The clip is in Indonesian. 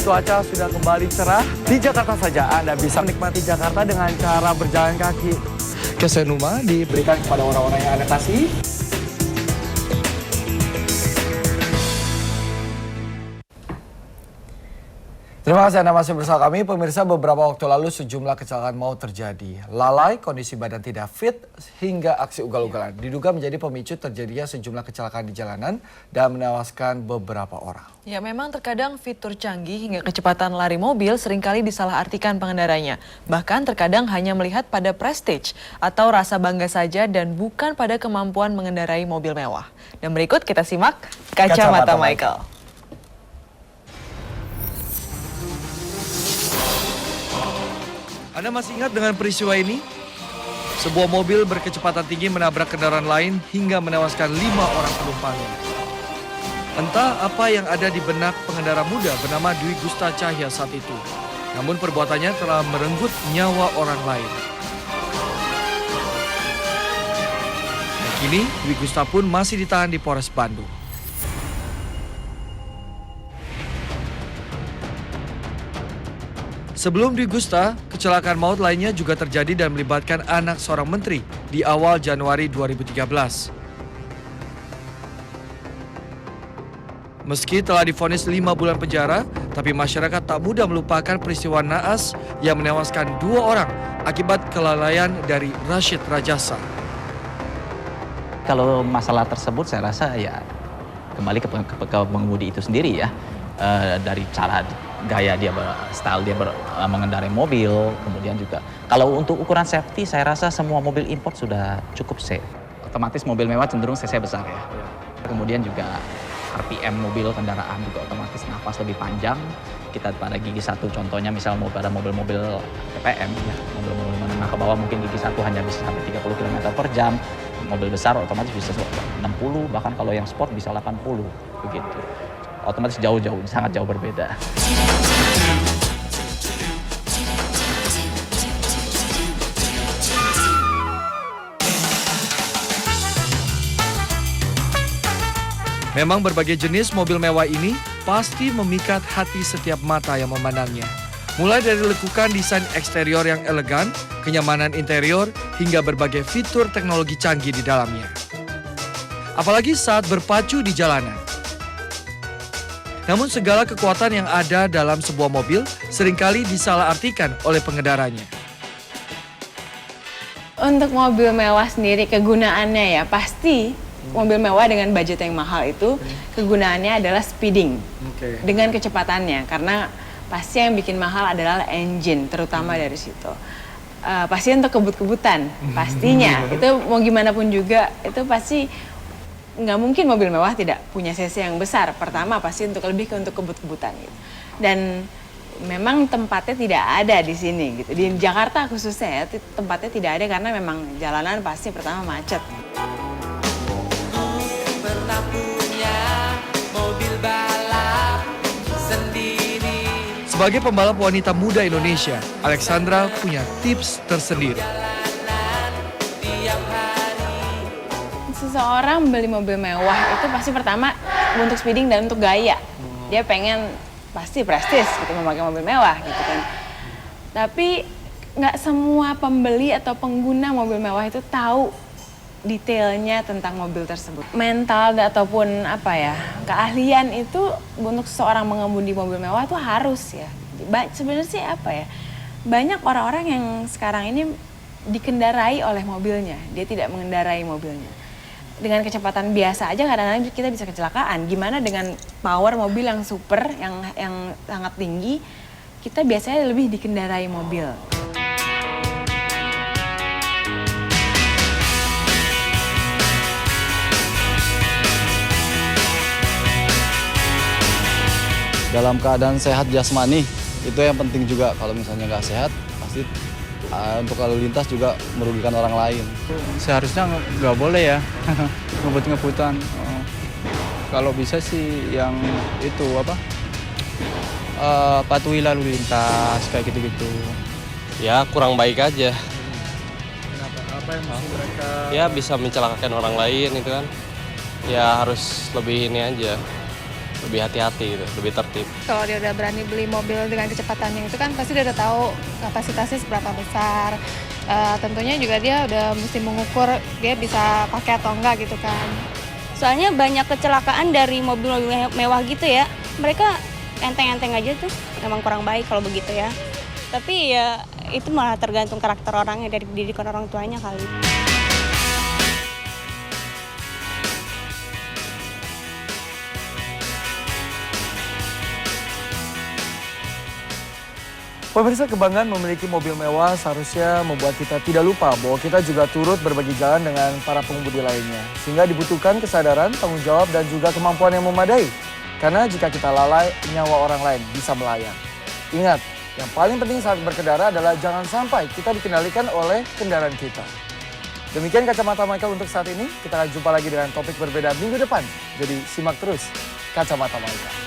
cuaca sudah kembali cerah, di Jakarta saja Anda bisa menikmati Jakarta dengan cara berjalan kaki. Kesenuma diberikan kepada orang-orang yang Anda kasih. Terima kasih Anda masih bersama kami. Pemirsa, beberapa waktu lalu sejumlah kecelakaan maut terjadi. Lalai, kondisi badan tidak fit, hingga aksi ugal-ugalan. Diduga menjadi pemicu terjadinya sejumlah kecelakaan di jalanan dan menewaskan beberapa orang. Ya, memang terkadang fitur canggih hingga kecepatan lari mobil seringkali disalahartikan pengendaranya. Bahkan terkadang hanya melihat pada prestige atau rasa bangga saja dan bukan pada kemampuan mengendarai mobil mewah. Dan berikut kita simak Kacamata Michael. Anda masih ingat dengan peristiwa ini? Sebuah mobil berkecepatan tinggi menabrak kendaraan lain hingga menewaskan 5 orang penumpangnya. Entah apa yang ada di benak pengendara muda bernama Dwi Gusta Cahya saat itu. Namun perbuatannya telah merenggut nyawa orang lain. Dan kini Dwi Gusta pun masih ditahan di Polres Bandung. Sebelum Dwi Gusta, kecelakaan maut lainnya juga terjadi dan melibatkan anak seorang menteri di awal Januari 2013. Meski telah divonis 5 bulan penjara, tapi masyarakat tak mudah melupakan peristiwa naas yang menewaskan 2 orang akibat kelalaian dari Rashid Rajasa. Kalau masalah tersebut saya rasa ya kembali ke pengemudi itu sendiri ya. Dari cara gaya dia, style dia mengendarai mobil, kemudian juga kalau untuk ukuran safety saya rasa semua mobil import sudah cukup safe. Otomatis mobil mewah cenderung cc besar ya. Kemudian juga RPM mobil kendaraan juga otomatis nafas lebih panjang. Kita pada gigi 1 contohnya misal pada mobil-mobil PPM ya, mobil-mobil menengah ke bawah mungkin gigi 1 hanya bisa sampai 30 km per jam. Mobil besar otomatis bisa 60, bahkan kalau yang sport bisa 80 begitu. Otomatis jauh-jauh, sangat jauh berbeda. Memang berbagai jenis mobil mewah ini pasti memikat hati setiap mata yang memandangnya. Mulai dari lekukan desain eksterior yang elegan, kenyamanan interior, hingga berbagai fitur teknologi canggih di dalamnya. Apalagi saat berpacu di jalanan. Namun segala kekuatan yang ada dalam sebuah mobil seringkali disalahartikan oleh pengendaranya. Untuk mobil mewah sendiri kegunaannya ya pasti mobil mewah dengan budget yang mahal itu kegunaannya adalah speeding dengan kecepatannya, karena pasti yang bikin mahal adalah engine terutama dari situ. Pasti untuk kebut-kebutan pastinya itu mau gimana pun juga itu pasti nggak mungkin mobil mewah tidak punya cc yang besar. Pertama pasti untuk lebih ke untuk kebut-kebutan gitu. Dan memang tempatnya tidak ada di sini gitu. Di Jakarta khususnya ya tempatnya tidak ada karena memang jalanan pasti pertama macet. Pernah punya mobil balap sendiri. Sebagai pembalap wanita muda Indonesia, Alexandra punya tips tersendiri. Seseorang beli mobil mewah itu pasti pertama untuk speeding dan untuk gaya. Dia pengen pasti prestis gitu memakai mobil mewah gitu kan. Tapi nggak semua pembeli atau pengguna mobil mewah itu tahu detailnya tentang mobil tersebut. Mental ataupun apa ya, keahlian itu untuk seseorang mengemudi mobil mewah itu harus ya. Sebenarnya sih apa ya, banyak orang-orang yang sekarang ini dikendarai oleh mobilnya, dia tidak mengendarai mobilnya. Dengan kecepatan biasa aja kadang-kadang kita bisa kecelakaan. Gimana dengan power mobil yang super, yang sangat tinggi, kita biasanya lebih dikendarai mobil. Dalam keadaan sehat jasmani, itu yang penting juga. Kalau misalnya nggak sehat, pasti untuk lalu lintas juga merugikan orang lain. Seharusnya nggak boleh ya ngebut-ngebutan. Kalau bisa sih yang itu patuhi lalu lintas kayak gitu-gitu. Ya kurang baik aja. Kenapa? Apa yang mesti mereka? Ya bisa mencelakakan orang lain itu kan. Ya harus lebih ini aja. lebih hati-hati gitu, lebih tertib. Kalau dia udah berani beli mobil dengan kecepatannya itu kan pasti dia udah tahu kapasitasnya seberapa besar. Tentunya juga dia udah mesti mengukur dia bisa pakai atau enggak gitu kan. Soalnya banyak kecelakaan dari mobil-mobil mewah gitu ya. Mereka enteng-enteng aja tuh, emang kurang baik kalau begitu ya. Tapi ya itu malah tergantung karakter orangnya, dari didikan orang tuanya kali. Pemirsa, kebanggaan memiliki mobil mewah seharusnya membuat kita tidak lupa bahwa kita juga turut berbagi jalan dengan para pengemudi lainnya. Sehingga dibutuhkan kesadaran, tanggung jawab, dan juga kemampuan yang memadai. Karena jika kita lalai, nyawa orang lain bisa melayang. Ingat, yang paling penting saat berkendara adalah jangan sampai kita dikendalikan oleh kendaraan kita. Demikian Kacamata Michael untuk saat ini. Kita akan jumpa lagi dengan topik berbeda minggu depan. Jadi simak terus Kacamata Michael.